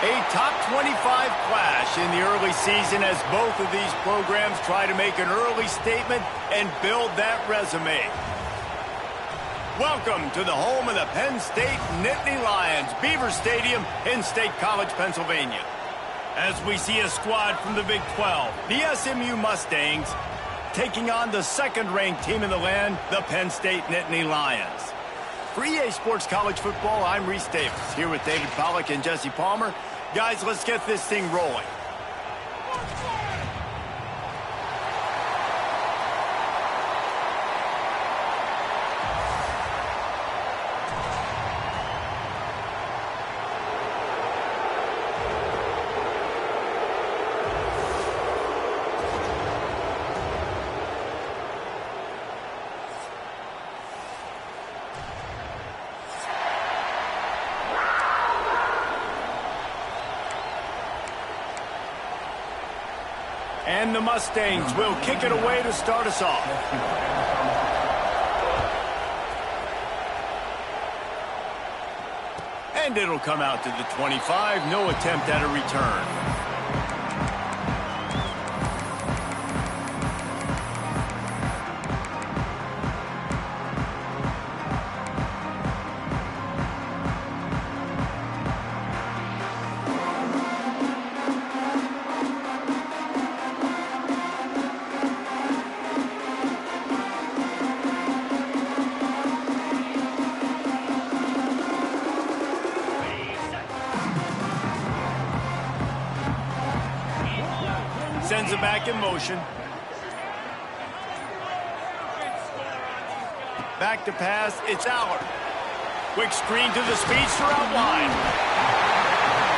A top 25 clash in the early season as both of these programs try to make an early statement and build that resume. Welcome to the home of the Penn State Nittany Lions, Beaver Stadium in State College, Pennsylvania. As we see a squad from the Big 12, the SMU Mustangs, taking on the second-ranked team in the land, the Penn State Nittany Lions. For EA Sports College Football, I'm Reese Davis, here with David Pollack and Jesse Palmer. Guys, let's get this thing rolling. And the Mustangs will kick it away to start us off. And it'll come out to the 25. No attempt at a return. Sends it back in motion. Back to pass, it's Allard. Quick screen to the speedster out wide.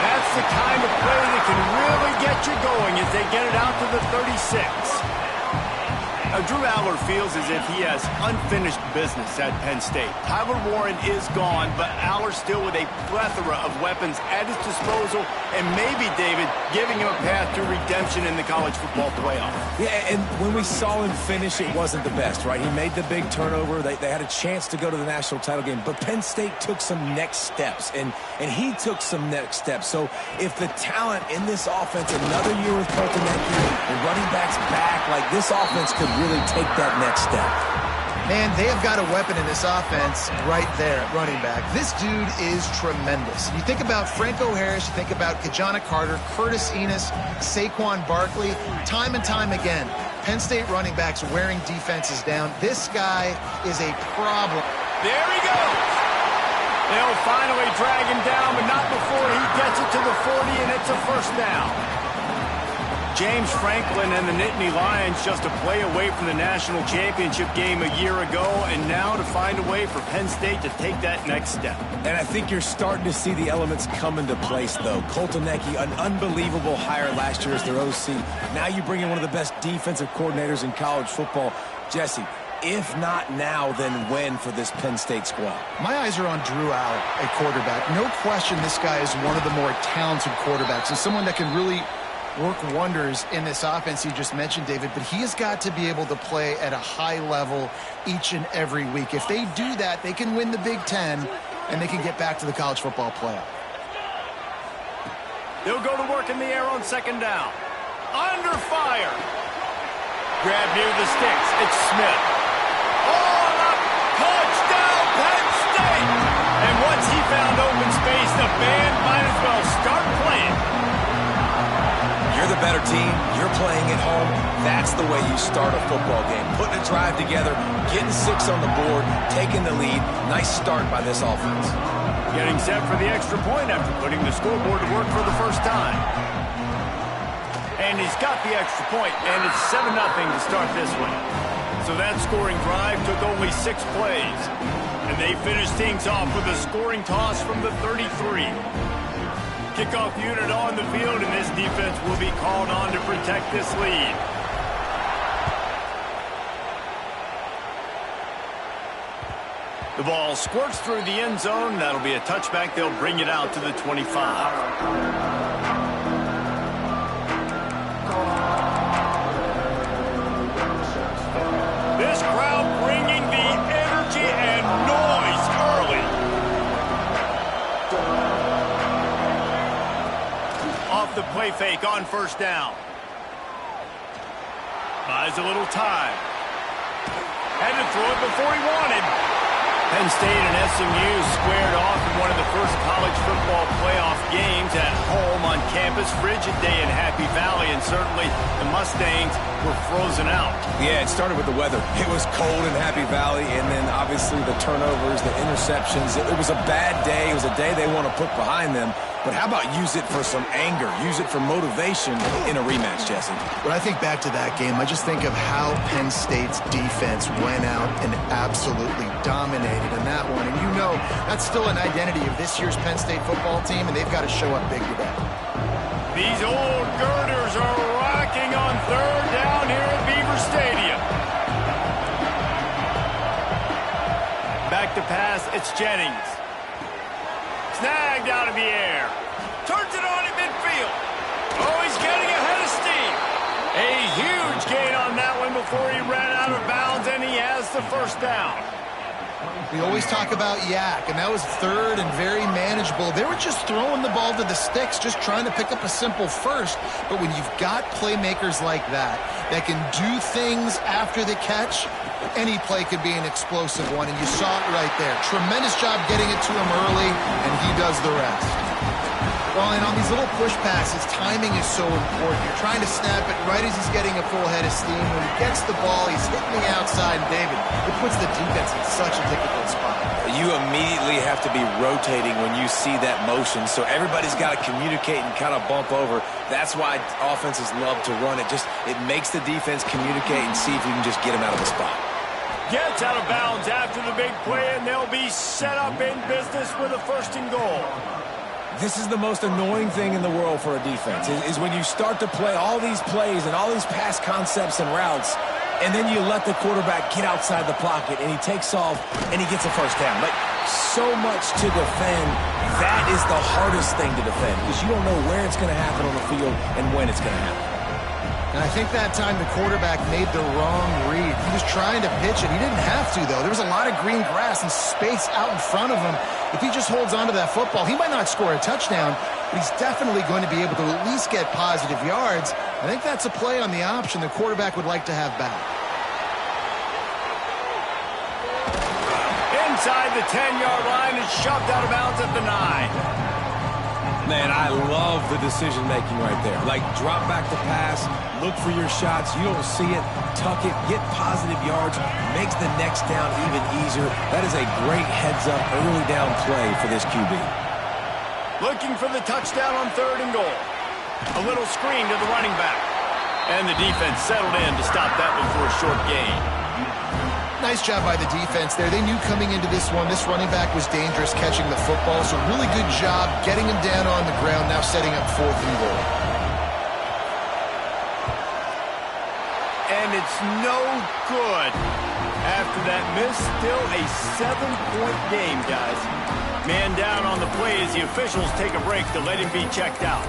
That's the kind of play that can really get you going as they get it out to the 36. Now, Drew Allard feels as if he has unfinished business at Penn State. Tyler Warren is gone, but Allard still with a plethora of weapons at his disposal, and maybe, David, giving him a path to redemption in the college football playoff. Yeah, and when we saw him finish, it wasn't the best, right? He made the big turnover. They had a chance to go to the national title game, but Penn State took some next steps, and he took some next steps. So if the talent in this offense, another year with Colton and running backs back, like this offense could really take that next step. Man, they have got a weapon in this offense right there at running back. This dude is tremendous. You think about Franco Harris, you think about Kajana Carter, Curtis Enos, Saquon Barkley, time and time again, Penn State running backs wearing defenses down. This guy is a problem. There he goes. They'll finally drag him down, but not before he gets it to the 40, and it's a first down. James Franklin and the Nittany Lions just a play away from the national championship game a year ago, and now to find a way for Penn State to take that next step. And I think you're starting to see the elements come into place, though. Colton, an unbelievable hire last year as their OC. Now you bring in one of the best defensive coordinators in college football. Jesse, if not now, then when for this Penn State squad? My eyes are on Drew Allard, a quarterback. No question this guy is one of the more talented quarterbacks and someone that can really work wonders in this offense you just mentioned, David, but he has got to be able to play at a high level each and every week. If they do that, they can win the Big Ten, and they can get back to the college football playoff. They'll go to work in the air on second down. Under fire. Grab near the sticks. It's Smith. On up. Touchdown, Penn State. And once he found open space, the band might as well start playing. You're the better team. You're playing at home. That's the way you start a football game. Putting a drive together, getting 6 on the board, taking the lead. Nice start by this offense. Getting set for the extra point after putting the scoreboard to work for the first time. And he's got the extra point, and it's 7-0 to start this one. So that scoring drive took only 6 plays. And they finished things off with a scoring toss from the 33. Kickoff unit on the field, and this defense will be called on to protect this lead. The ball squirts through the end zone. That'll be a touchback. They'll bring it out to the 25. This crowd bringing the energy and noise early. fake on first down. Buys a little time. Had to throw it before he wanted. Penn State and SMU squared off in one of the first college football playoff games at home on campus. Frigid day in Happy Valley, and certainly the Mustangs were frozen out. Yeah, it started with the weather. It was cold in Happy Valley, and then obviously the turnovers, the interceptions. It was a bad day. It was a day they want to put behind them. But how about use it for some anger, use it for motivation in a rematch, Jesse? When I think back to that game, I just think of how Penn State's defense went out and absolutely dominated in that one. And you know that's still an identity of this year's Penn State football team, and they've got to show up big today. These old girders are rocking on third down here at Beaver Stadium. Back to pass, it's Jennings. Snagged out of the air. Turns it on at midfield. Oh, he's getting ahead of steam. A huge gain on that one before he ran out of bounds, and he has the first down. We always talk about Yak, and that was third and very manageable. They were just throwing the ball to the sticks, just trying to pick up a simple first. But when you've got playmakers like that can do things after the catch, any play could be an explosive one, and you saw it right there. Tremendous job getting it to him early, and he does the rest. Well, and on these little push passes, timing is so important. You're trying to snap it right as he's getting a full head of steam. When he gets the ball, he's hitting the outside, and David, it puts the defense in such a difficult spot. You immediately have to be rotating when you see that motion, so everybody's got to communicate and kind of bump over. That's why offenses love to run it. It makes the defense communicate and see if you can just get him out of the spot. Gets out of bounds after the big play, and they'll be set up in business with a first and goal. This is the most annoying thing in the world for a defense, is when you start to play all these plays and all these pass concepts and routes, and then you let the quarterback get outside the pocket, and he takes off, and he gets a first down. Like, so much to defend. That is the hardest thing to defend, because you don't know where it's going to happen on the field and when it's going to happen. And I think that time the quarterback made the wrong read. He was trying to pitch it. He didn't have to, though. There was a lot of green grass and space out in front of him. If he just holds on to that football, he might not score a touchdown, but he's definitely going to be able to at least get positive yards. I think that's a play on the option the quarterback would like to have back. Inside the 10-yard line and shoved out of bounds at the 9. Man, I love the decision-making right there. Like, drop back the pass, look for your shots. You don't see it, tuck it, get positive yards, makes the next down even easier. That is a great heads-up, early down play for this QB. Looking for the touchdown on third and goal. A little screen to the running back. And the defense settled in to stop that one for a short gain. Nice job by the defense there. They knew coming into this one, this running back was dangerous catching the football, so really good job getting him down on the ground, now setting up fourth and goal. And it's no good. After that miss, still a 7-point game, guys. Man down on the play as the officials take a break to let him be checked out.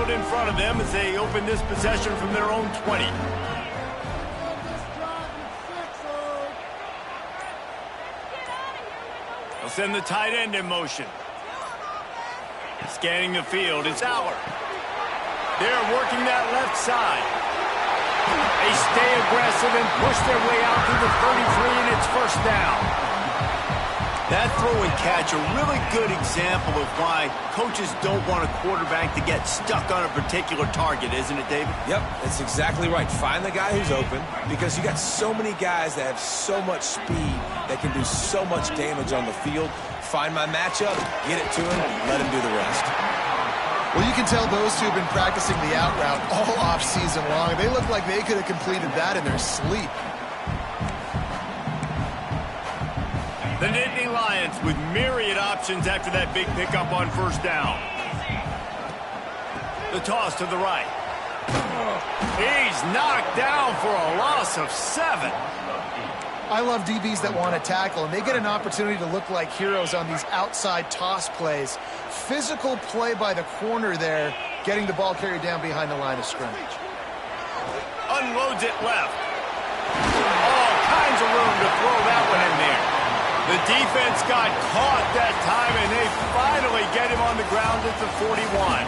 In front of them as they open this possession from their own 20. They'll send the tight end in motion. Scanning the field, it's Aller. They're working that left side. They stay aggressive and push their way out to the 33, and it's first down. That throw and catch, a really good example of why coaches don't want a quarterback to get stuck on a particular target, isn't it, David? Yep, that's exactly right. Find the guy who's open, because you got so many guys that have so much speed that can do so much damage on the field. Find my matchup, get it to him, let him do the rest. Well, you can tell those two have been practicing the out route all off-season long. They look like they could have completed that in their sleep. The Nittany Lions with myriad options after that big pickup on first down. The toss to the right. He's knocked down for a loss of 7. I love DBs that want to tackle, and they get an opportunity to look like heroes on these outside toss plays. Physical play by the corner there, getting the ball carried down behind the line of scrimmage. Unloads it left. Oh, kinds of room to throw that one in there. The defense got caught that time, and they finally get him on the ground at the 41.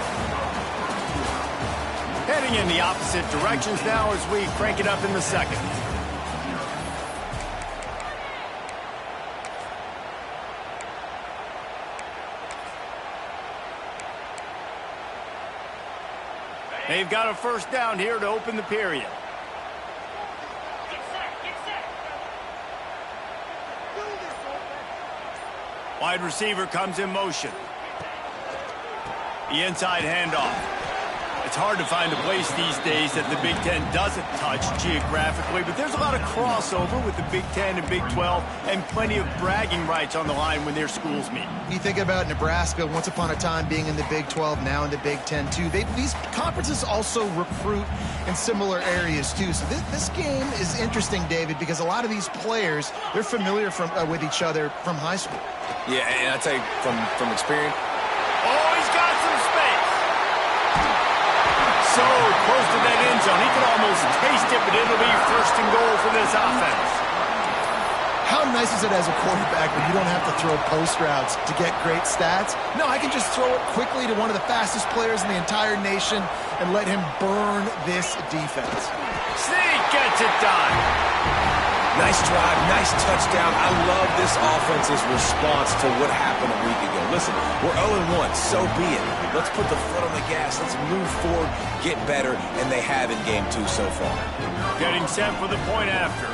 Heading in the opposite directions now as we crank it up in the second. They've got a first down here to open the period. Wide receiver comes in motion. The inside handoff. It's hard to find a place these days that the Big Ten doesn't touch geographically, but there's a lot of crossover with the Big Ten and Big 12 and plenty of bragging rights on the line when their schools meet. You think about Nebraska, once upon a time being in the Big 12, now in the Big 10 too. These conferences also recruit in similar areas too. So this game is interesting, David, because a lot of these players, they're familiar with each other from high school. Yeah, and I'd say from experience. Oh, he's got some space. So close to that end zone. He could almost taste it, but it'll be first and goal for this offense. How nice is it as a quarterback when you don't have to throw post routes to get great stats? No, I can just throw it quickly to one of the fastest players in the entire nation and let him burn this defense. Sneak gets it done. Nice drive, nice touchdown. I love this offense's response to what happened a week ago. Listen, we're 0-1, so be it. Let's put the foot on the gas. Let's move forward, get better, and they have in game 2 so far. Getting set for the point after.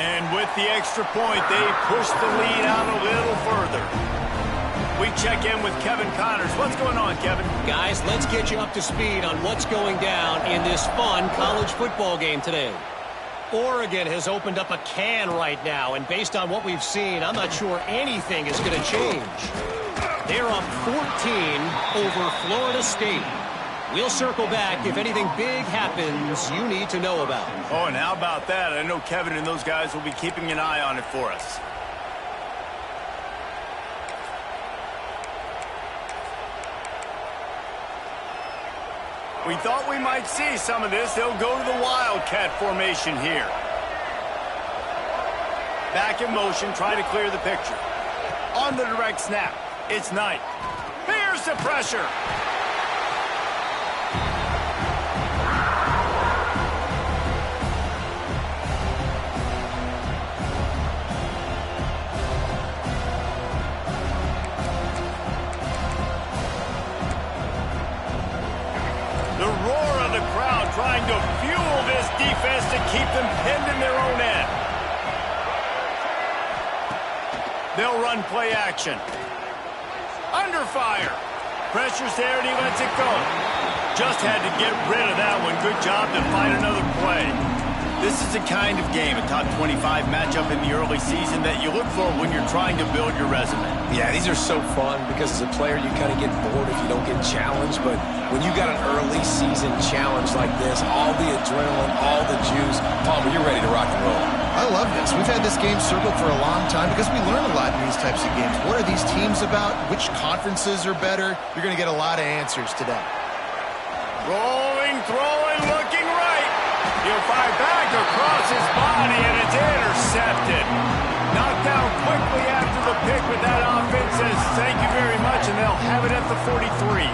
And with the extra point, they push the lead out a little further. We check in with Kevin Connors. What's going on, Kevin? Guys, let's get you up to speed on what's going down in this fun college football game today. Oregon has opened up a can right now, and based on what we've seen, I'm not sure anything is going to change. They're up 14 over Florida State. We'll circle back if anything big happens you need to know about. Oh, and how about that? I know Kevin and those guys will be keeping an eye on it for us. We thought we might see some of this. They'll go to the Wildcat formation here. Back in motion, try to clear the picture. On the direct snap, it's Knight. Here's the pressure. The roar of the crowd trying to fuel this defense to keep them pinned in their own end. They'll run play action. Under fire. Pressure's there and he lets it go. Just had to get rid of that one. Good job to find another play. This is the kind of game, a top 25 matchup in the early season, that you look for when you're trying to build your resume. Yeah, these are so fun because as a player you kind of get bored if you don't get challenged, but when you got an early season challenge like this, all the adrenaline, all the juice, Palmer, you're ready to rock and roll. I love this. We've had this game circled for a long time because we learn a lot in these types of games. What are these teams about? Which conferences are better? You're going to get a lot of answers today. Rolling, throwing, looking right. He'll fire back across his body, and it's intercepted. Knocked down quickly after the pick, but that offense says thank you very much, and they'll have it at the 43.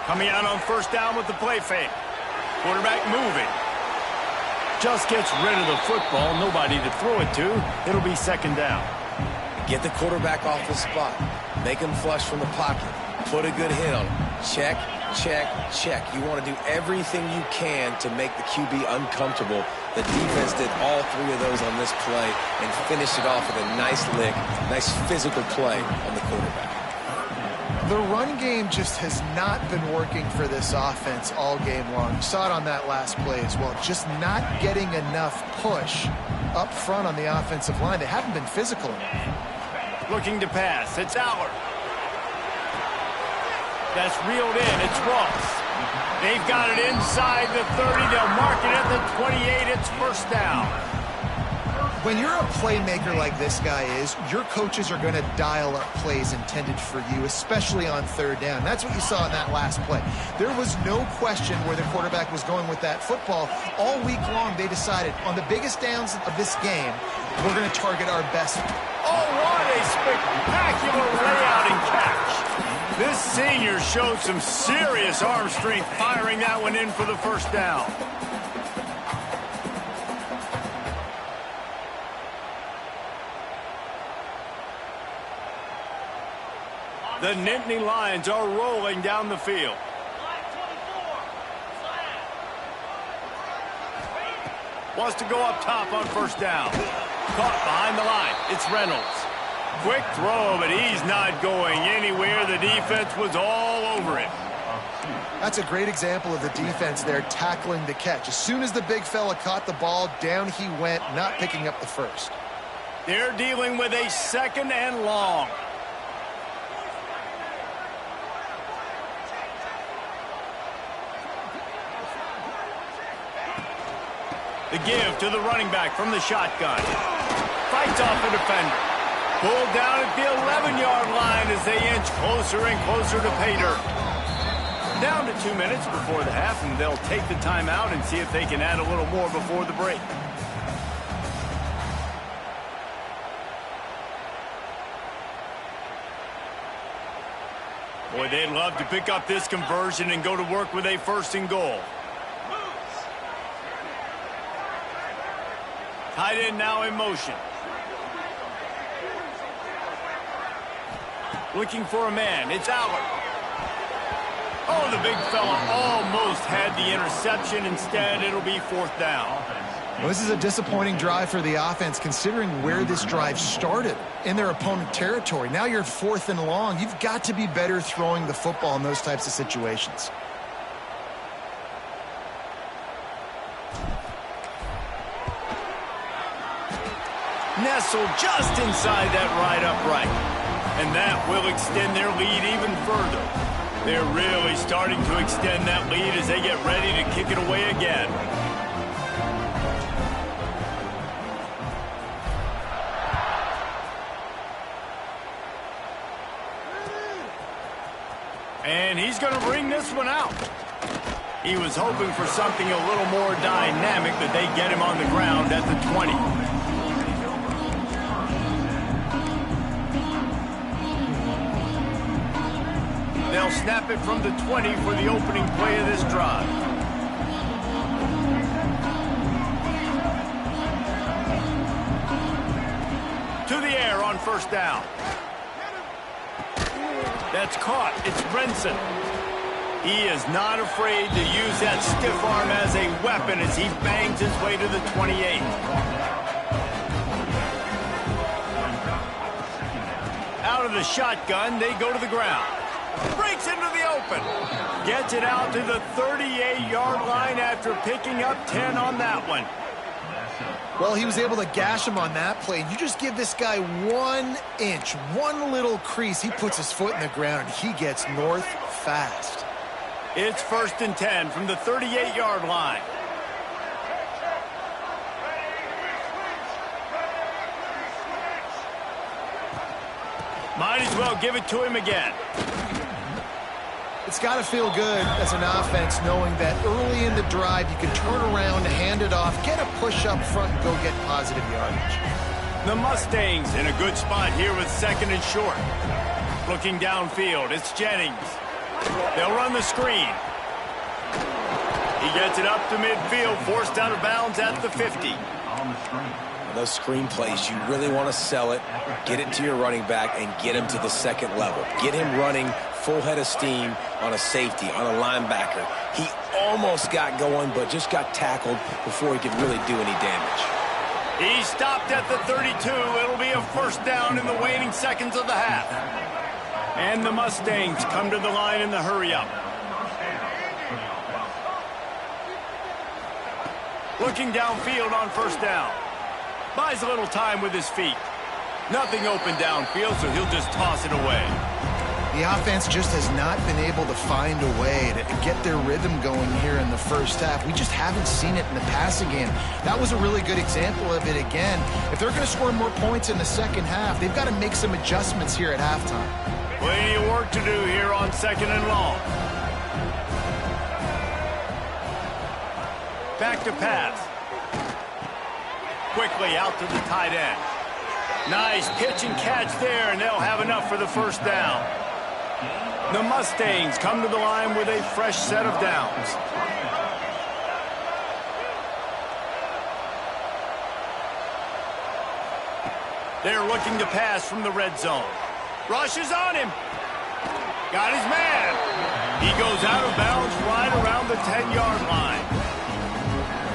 Coming out on first down with the play fake. Quarterback moving. Just gets rid of the football. Nobody to throw it to. It'll be second down. Get the quarterback off his spot. Make him flush from the pocket. Put a good hit on him. Check, check, check. You want to do everything you can to make the QB uncomfortable. The defense did all 3 of those on this play and finished it off with a nice lick, nice physical play on the quarterback. The run game just has not been working for this offense all game long. You saw it on that last play as well. Just not getting enough push up front on the offensive line. They haven't been physical enough. Looking to pass. It's Aller. That's reeled in. It's Ross. They've got it inside the 30. They'll mark it at the 28. It's first down. When you're a playmaker like this guy is, your coaches are going to dial up plays intended for you, especially on third down. That's what you saw in that last play. There was no question where the quarterback was going with that football. All week long, they decided on the biggest downs of this game, we're going to target our best. Oh, what a spectacular layout and catch. This senior showed some serious arm strength firing that one in for the first down. The Nittany Lions are rolling down the field. Wants to go up top on first down. Caught behind the line. It's Reynolds. Quick throw, but he's not going anywhere. The defense was all over him. That's a great example of the defense there tackling the catch. As soon as the big fella caught the ball, down he went, not picking up the first. They're dealing with a second and long. The give to the running back from the shotgun. Fights off a defender. Pulled down at the 11-yard line as they inch closer and closer to pay dirt. Down to 2 minutes before the half, and they'll take the timeout and see if they can add a little more before the break. Boy, they'd love to pick up this conversion and go to work with a first and goal. Tight end now in motion. Looking for a man. It's Allard. Oh, the big fella almost had the interception. Instead, it'll be fourth down. Well, this is a disappointing drive for the offense, considering where this drive started in their opponent territory. Now you're fourth and long. You've got to be better throwing the football in those types of situations. Nestled just inside that right upright. And that will extend their lead even further. They're really starting to extend that lead as they get ready to kick it away again. And he's going to bring this one out. He was hoping for something a little more dynamic, but they get him on the ground at the 20. They'll snap it from the 20 for the opening play of this drive. To the air on first down. That's caught. It's Brinson. He is not afraid to use that stiff arm as a weapon as he bangs his way to the 28. Out of the shotgun, they go to the ground. Breaks into the open. Gets it out to the 38-yard line after picking up 10 on that one. Well, he was able to gash him on that play. You just give this guy 1 inch, one little crease. He puts his foot in the ground, and he gets north fast. It's first and 10 from the 38-yard line. Might as well give it to him again. It's got to feel good as an offense knowing that early in the drive you can turn around, hand it off, get a push up front, and go get positive yardage. The Mustangs in a good spot here with second and short. Looking downfield, it's Jennings. They'll run the screen. He gets it up to midfield, forced out of bounds at the 50. Those screen plays, you really want to sell it, get it to your running back, and get him to the second level. Get him running full head of steam on a safety, on a linebacker. He almost got going, but just got tackled before he could really do any damage. He stopped at the 32. It'll be a first down in the waning seconds of the half. And the Mustangs come to the line in the hurry-up. Looking downfield on first down. Buys a little time with his feet. Nothing open downfield, so he'll just toss it away. The offense just has not been able to find a way to get their rhythm going here in the first half. We just haven't seen it in the passing game. That was a really good example of it again. If they're going to score more points in the second half, they've got to make some adjustments here at halftime. Plenty of work to do here on 2nd and long. Back to pass. Quickly out to the tight end. Nice pitch and catch there, and they'll have enough for the first down. The Mustangs come to the line with a fresh set of downs. They're looking to pass from the red zone. Rush is on him. Got his man. He goes out of bounds right around the 10-yard line.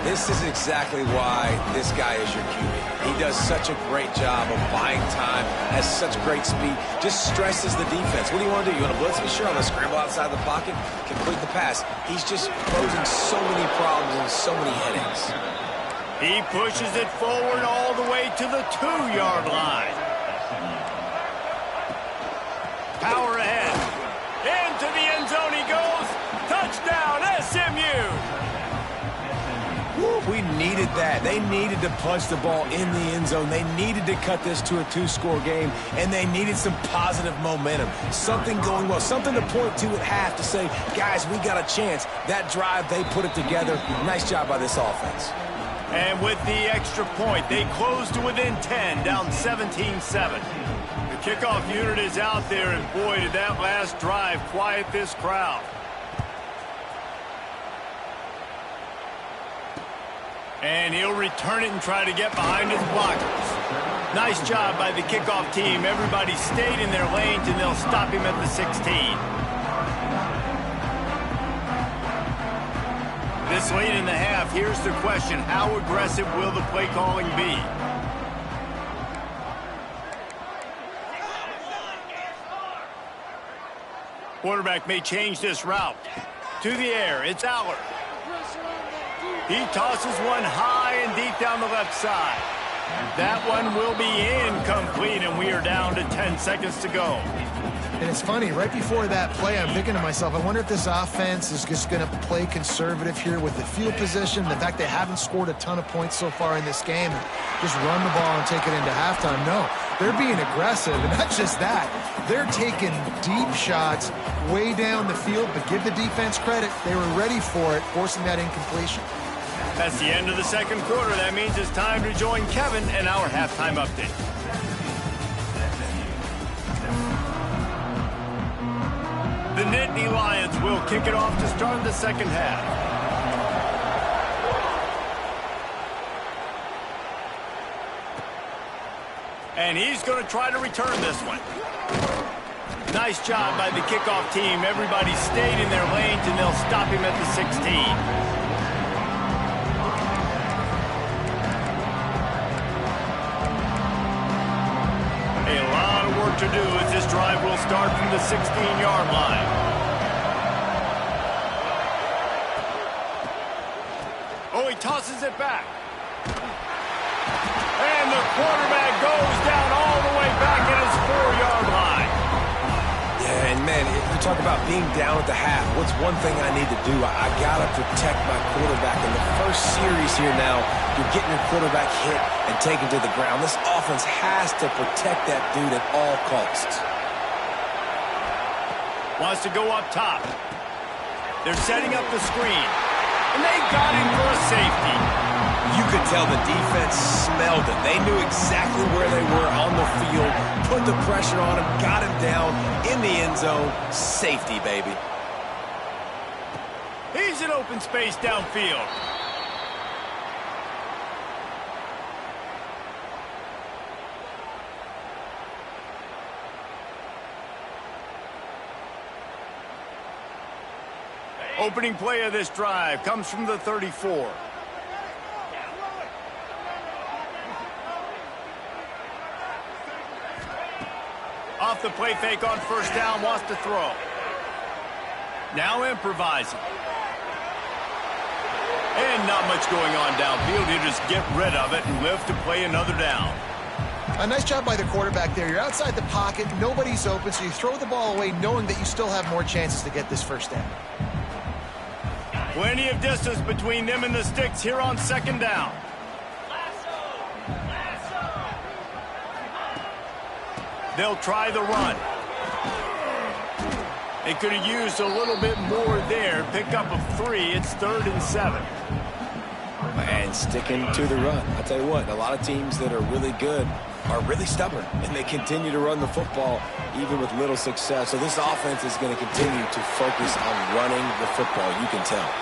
This is exactly why this guy is your QB. He does such a great job of buying time, has such great speed, just stresses the defense. What do you want to do? You want to blitz me? Sure, I'm going to scramble outside the pocket, complete the pass. He's just posing so many problems and so many headaches. He pushes it forward all the way to the 2-yard line. Power ahead. Into the end zone he goes. Touchdown, SMU. We needed that. They needed to punch the ball in the end zone. They needed to cut this to a 2-score game, and they needed some positive momentum. Something going well, something to point to at half to say, guys, we got a chance. That drive, they put it together. Nice job by this offense. And with the extra point, they close to within 10, down 17-7. The kickoff unit is out there, and boy, did that last drive quiet this crowd. And he'll return it and try to get behind his blockers. Nice job by the kickoff team. Everybody stayed in their lanes, and they'll stop him at the 16. This late in the half, here's the question. How aggressive will the play calling be? Quarterback may change this route. To the air, it's Aller. He tosses one high and deep down the left side. That one will be incomplete, and we are down to 10 seconds to go. And it's funny, right before that play, I'm thinking to myself, I wonder if this offense is just going to play conservative here with the field position, the fact they haven't scored a ton of points so far in this game, and just run the ball and take it into halftime. No, they're being aggressive, and not just that. They're taking deep shots way down the field, but give the defense credit. They were ready for it, forcing that incompletion. That's the end of the second quarter. That means it's time to join Kevin and our halftime update. The Nittany Lions will kick it off to start the second half. And he's going to try to return this one. Nice job by the kickoff team. Everybody stayed in their lanes, and they'll stop him at the 16. To do as this drive will start from the 16-yard line. Oh, he tosses it back. And the quarterback goes down all the way back at his 4-yard line. Yeah, and man, you talk about being down at the half. What's one thing I need to do? I got to protect my quarterback. In the first series here now, you're getting your quarterback hit and taken to the ground. This offense has to protect that dude at all costs. Wants to go up top. They're setting up the screen. And they got him for a safety. You could tell the defense smelled it. They knew exactly where they were on the field, put the pressure on him, got him down in the end zone. Safety, baby. He's in open space downfield. Opening play of this drive comes from the 34. Off the play fake on first down, wants to throw. Now improvising. And not much going on downfield. He'll just get rid of it and live to play another down. A nice job by the quarterback there. You're outside the pocket, nobody's open, so you throw the ball away knowing that you still have more chances to get this first down. Plenty of distance between them and the sticks here on second down. They'll try the run. They could have used a little bit more there. Pick up of 3. It's 3rd and 7. And sticking to the run. I'll tell you what, a lot of teams that are really good are really stubborn, and they continue to run the football even with little success. So this offense is going to continue to focus on running the football, you can tell.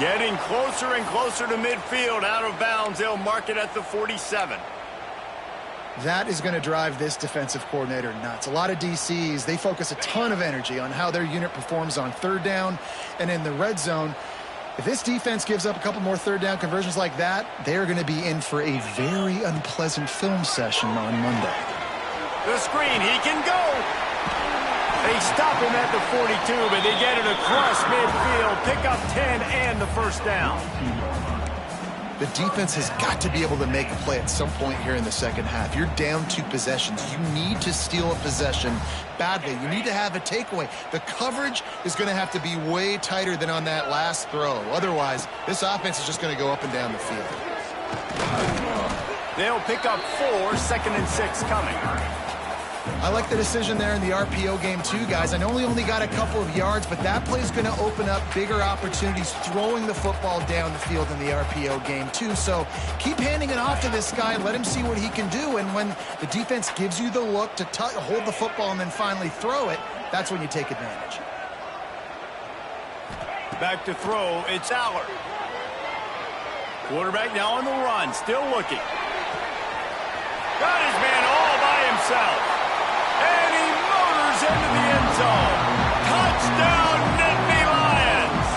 Getting closer and closer to midfield, out of bounds. They'll mark it at the 47. That is going to drive this defensive coordinator nuts. A lot of DCs, they focus a ton of energy on how their unit performs on third down and in the red zone. If this defense gives up a couple more third down conversions like that, they're going to be in for a very unpleasant film session on Monday. The screen, he can go. They stop him at the 42, but they get it across midfield. Pick up 10 and the first down. The defense has got to be able to make a play at some point here in the second half. You're down 2 possessions. You need to steal a possession badly. You need to have a takeaway. The coverage is going to have to be way tighter than on that last throw. Otherwise, this offense is just going to go up and down the field. They'll pick up 4, 2nd and 6 coming. I like the decision there in the RPO game too, guys. I know we only got a couple of yards, but that play is going to open up bigger opportunities throwing the football down the field in the RPO game too. So keep handing it off to this guy and let him see what he can do. And when the defense gives you the look to hold the football and then finally throw it, that's when you take advantage. Back to throw, it's Aller. Quarterback now on the run, still looking. Got his man all by himself. And he motors into the end zone. Touchdown, Nittany Lions!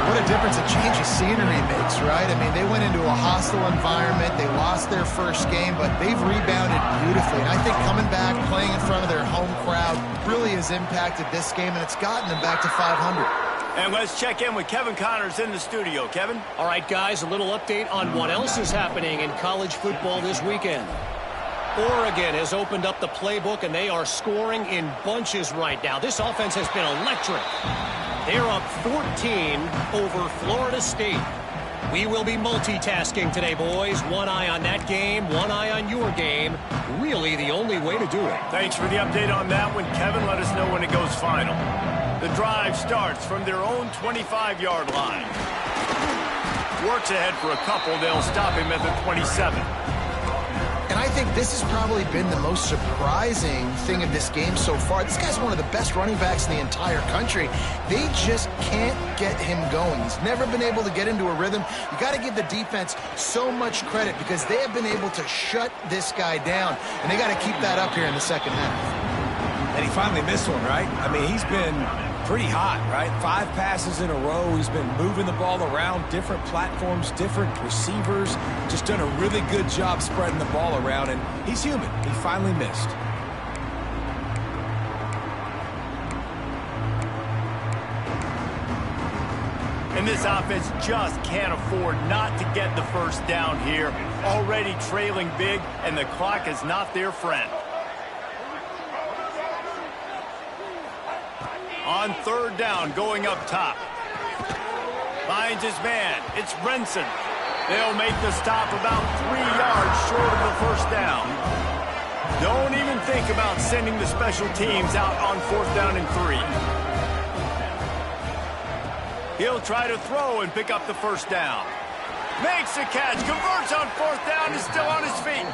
What a difference a change of scenery makes, right? I mean, they went into a hostile environment. They lost their first game, but they've rebounded beautifully. And I think coming back, playing in front of their home crowd really has impacted this game, and it's gotten them back to 500. And let's check in with Kevin Connors in the studio. Kevin? All right, guys, a little update on what else is happening in college football this weekend. Oregon has opened up the playbook, and they are scoring in bunches right now. This offense has been electric. They're up 14 over Florida State. We will be multitasking today, boys. One eye on that game, one eye on your game. Really the only way to do it. Thanks for the update on that one, Kevin. Let us know when it goes final. The drive starts from their own 25-yard line. Works ahead for a couple. They'll stop him at the 27. And I think this has probably been the most surprising thing in this game so far. This guy's one of the best running backs in the entire country. They just can't get him going. He's never been able to get into a rhythm. You got to give the defense so much credit because they have been able to shut this guy down. And they got to keep that up here in the second half. And he finally missed one, right? I mean, he's been pretty hot, right? 5 passes in a row. He's been moving the ball around, different platforms, different receivers. Just done a really good job spreading the ball around, and he's human. He finally missed. And this offense just can't afford not to get the first down here. Already trailing big, and the clock is not their friend. On third down, going up top. Finds his man. It's Brinson. They'll make the stop about 3 yards short of the first down. Don't even think about sending the special teams out on 4th down and 3. He'll try to throw and pick up the first down. Makes the catch, converts on 4th down, is still on his feet.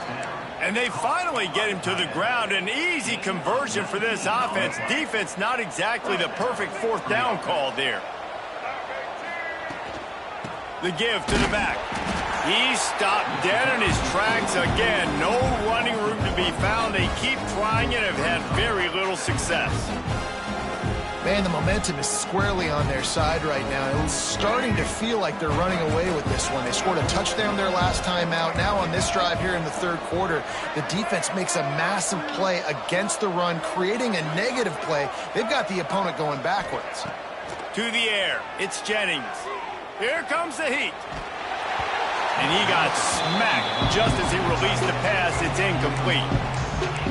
And they finally get him to the ground. An easy conversion for this offense. Defense not exactly the perfect 4th down call there. The give to the back. He's stopped dead in his tracks again. No running room to be found. They keep trying it and have had very little success. Man, the momentum is squarely on their side right now. It's starting to feel like they're running away with this one. They scored a touchdown their last time out. Now on this drive here in the third quarter, the defense makes a massive play against the run, creating a negative play. They've got the opponent going backwards. To the air, it's Jennings. Here comes the heat. And he got smacked just as he released the pass. It's incomplete.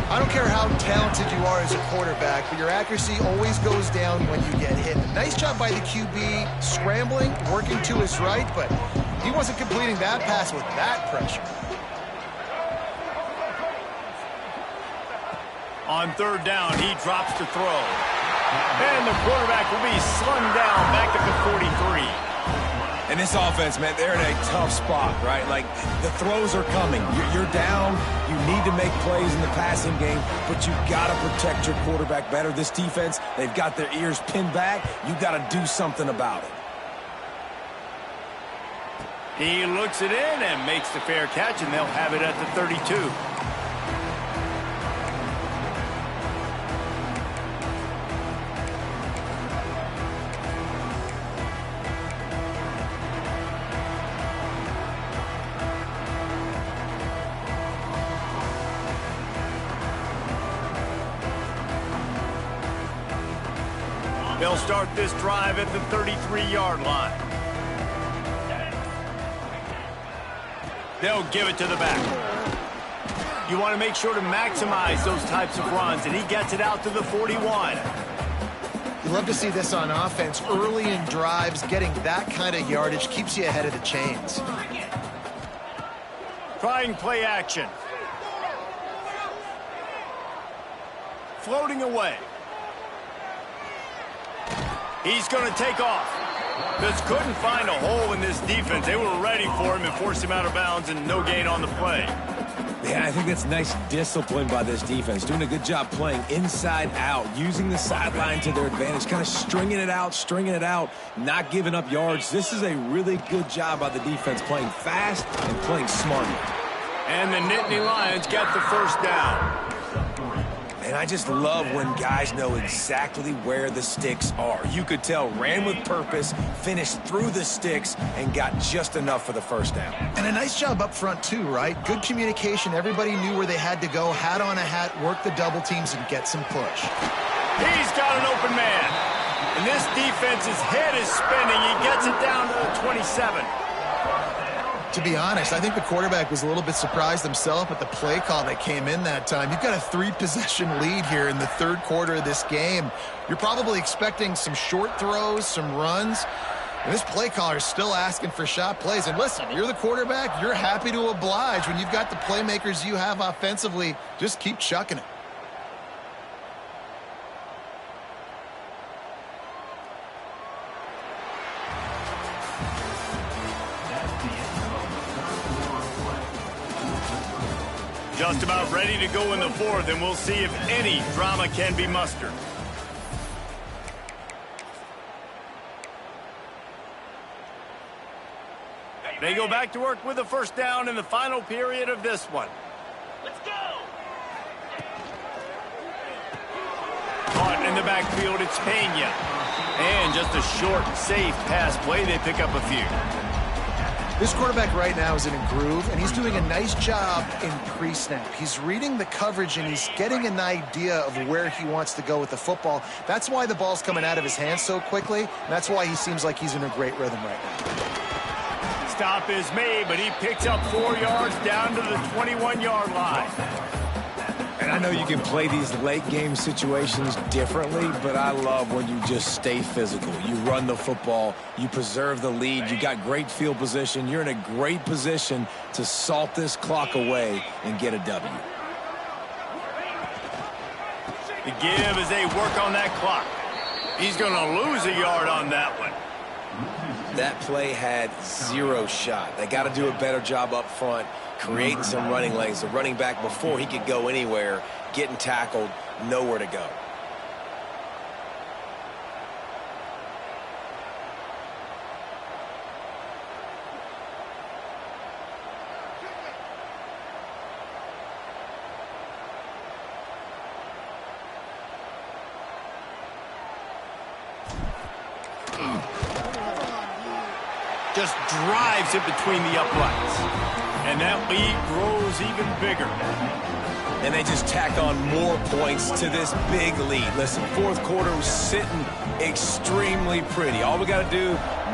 I don't care how talented you are as a quarterback, but your accuracy always goes down when you get hit. Nice job by the QB, scrambling, working to his right, but he wasn't completing that pass with that pressure. On third down, he drops to throw. And the quarterback will be slung down back at the 43. And this offense, man, they're in a tough spot, right? Like, the throws are coming. You're down. You need to make plays in the passing game, but you got to protect your quarterback better. This defense, they've got their ears pinned back. You got to do something about it. He looks it in and makes the fair catch, and they'll have it at the 32. They'll start this drive at the 33-yard line. They'll give it to the back. You want to make sure to maximize those types of runs, and he gets it out to the 41. You love to see this on offense. Early in drives, getting that kind of yardage keeps you ahead of the chains. Trying play action. Floating away. He's going to take off. Just couldn't find a hole in this defense. They were ready for him and forced him out of bounds, and no gain on the play. Yeah, I think that's nice discipline by this defense. Doing a good job playing inside out, using the sideline to their advantage, kind of stringing it out, not giving up yards. This is a really good job by the defense, playing fast and playing smart. And the Nittany Lions get the first down. And I just love when guys know exactly where the sticks are. You could tell, ran with purpose, finished through the sticks, and got just enough for the first down. And a nice job up front, too, right? Good communication. Everybody knew where they had to go, hat on a hat, work the double teams, and get some push. He's got an open man. And this defense's head is spinning. He gets it down to the 27. To be honest, I think the quarterback was a little bit surprised himself at the play call that came in that time. You've got a 3-possession lead here in the third quarter of this game. You're probably expecting some short throws, some runs. And this play caller is still asking for shot plays. And listen, you're the quarterback. You're happy to oblige. When you've got the playmakers you have offensively, just keep chucking it. Just about ready to go in the fourth, and we'll see if any drama can be mustered. They go back to work with the first down in the final period of this one. Let's go! Caught in the backfield, it's Pena. And just a short, safe pass play. They pick up a few. This quarterback right now is in a groove, and he's doing a nice job in pre-snap. He's reading the coverage, and he's getting an idea of where he wants to go with the football. That's why the ball's coming out of his hands so quickly, and that's why he seems like he's in a great rhythm right now. Stop is made, but he picks up 4 yards down to the 21-yard line. And I know you can play these late-game situations differently, but I love when you just stay physical. You run the football, you preserve the lead, you got great field position, you're in a great position to salt this clock away and get a W. The give as they work on that clock. He's going to lose a yard on that one. That play had 0 shot. They got to do a better job up front, creating some running lanes. The running back, before he could go anywhere, getting tackled, nowhere to go. Just drives it between the uprights. And that lead grows even bigger. and they just tack on more points to this big lead. Listen, fourth quarter was sitting extremely pretty. All we got to do,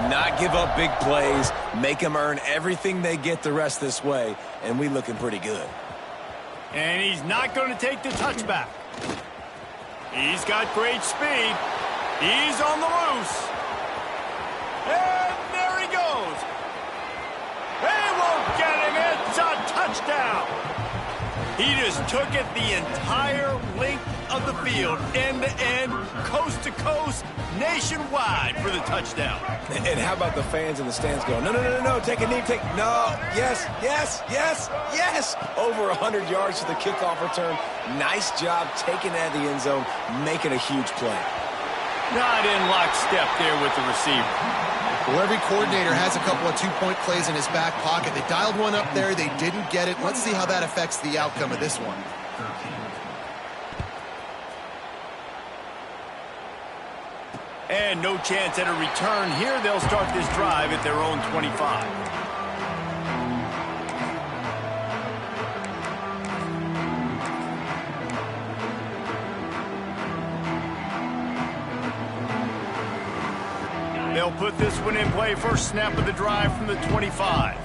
not give up big plays, make them earn everything they get the rest this way, and we looking pretty good. And he's not going to take the touchback. He's got great speed. He's on the loose. And there he goes. They won't get him. It's a touchdown. He just took it the entire length of the field, end to end, coast to coast, nationwide for the touchdown. And how about the fans in the stands going, no, no, no, no, take a knee, no, yes, yes, yes, yes. Over 100 yards to the kickoff return. Nice job taking that in the end zone, making a huge play. Not in lockstep there with the receiver. Well, every coordinator has a couple of two-point plays in his back pocket. They dialed one up there. They didn't get it. Let's see how that affects the outcome of this one. And no chance at a return here. They'll start this drive at their own 25. They'll put this one in play. First snap of the drive from the 25.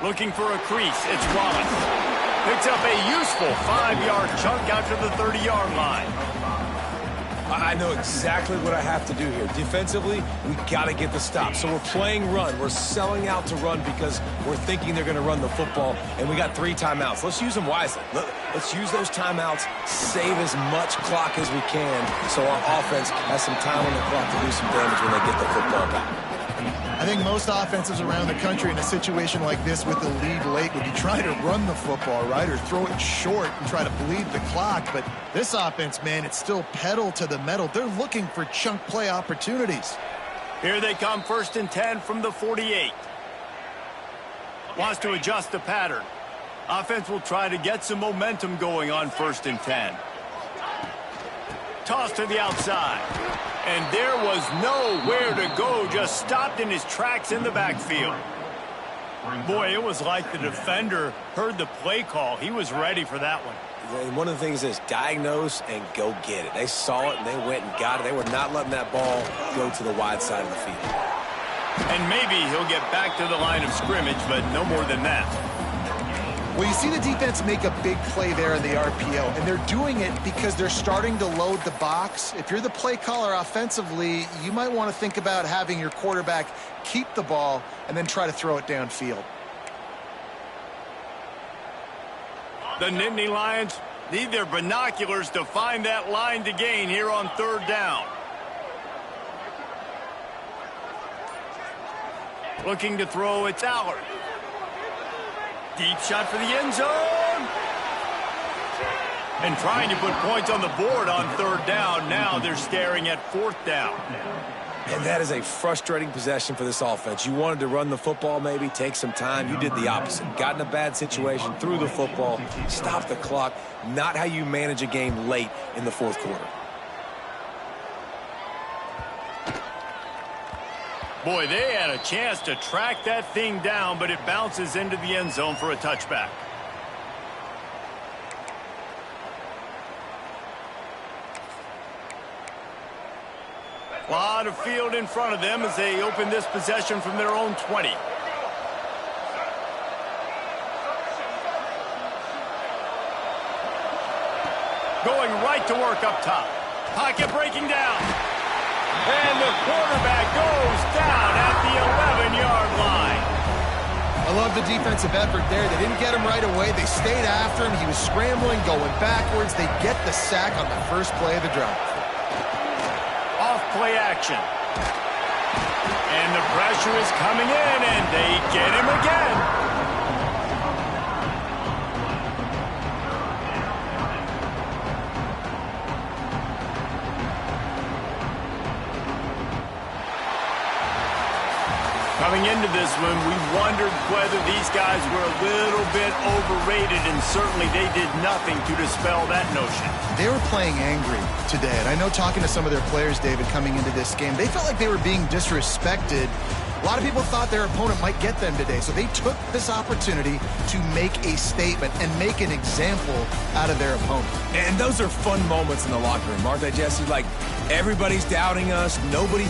Looking for a crease. It's Wallace. Picks up a useful 5-yard chunk out to the 30-yard line. I know exactly what I have to do here. Defensively, we got to get the stop. So we're playing run. We're selling out to run because we're thinking they're going to run the football, and we got 3 timeouts. Let's use them wisely. Let's use those timeouts, save as much clock as we can so our offense has some time on the clock to do some damage when they get the football back. I think most offenses around the country in a situation like this with the lead late would be trying to run the football, right, or throw it short and try to bleed the clock. But this offense, man, it's still pedal to the metal. They're looking for chunk play opportunities. Here they come, 1st and 10 from the 48. Wants to adjust the pattern. Offense will try to get some momentum going on 1st and 10. Toss to the outside. And there was nowhere to go, just stopped in his tracks in the backfield. Boy, it was like the defender heard the play call. He was ready for that one. And one of the things is diagnose and go get it. They saw it and they went and got it. They were not letting that ball go to the wide side of the field. And maybe he'll get back to the line of scrimmage, but no more than that. Well, you see the defense make a big play there in the RPO, and they're doing it because they're starting to load the box. If you're the play caller offensively, you might want to think about having your quarterback keep the ball and then try to throw it downfield. The Nittany Lions need their binoculars to find that line to gain here on 3rd down. Looking to throw, it's Allard. Deep shot for the end zone. And trying to put points on the board on 3rd down. Now they're staring at 4th down. And that is a frustrating possession for this offense. You wanted to run the football, maybe take some time. You did the opposite. Got in a bad situation, threw the football, stopped the clock. Not how you manage a game late in the 4th quarter. Boy, they had a chance to track that thing down, but it bounces into the end zone for a touchback. A lot of field in front of them as they open this possession from their own 20. Going right to work up top. Pocket breaking down. And the quarterback goes down at the 11-yard line. I love the defensive effort there. They didn't get him right away. They stayed after him. He was scrambling, going backwards. They get the sack on the first play of the drive. Off play action. And the pressure is coming in, and they get him again. Coming into this one, we wondered whether these guys were a little bit overrated, and certainly they did nothing to dispel that notion. They were playing angry today, and I know talking to some of their players, David, coming into this game, they felt like they were being disrespected A lot of people thought their opponent might get them today, so they took this opportunity to make a statement and make an example out of their opponent. And those are fun moments in the locker room, aren't they, Jesse? Like, everybody's doubting us. Nobody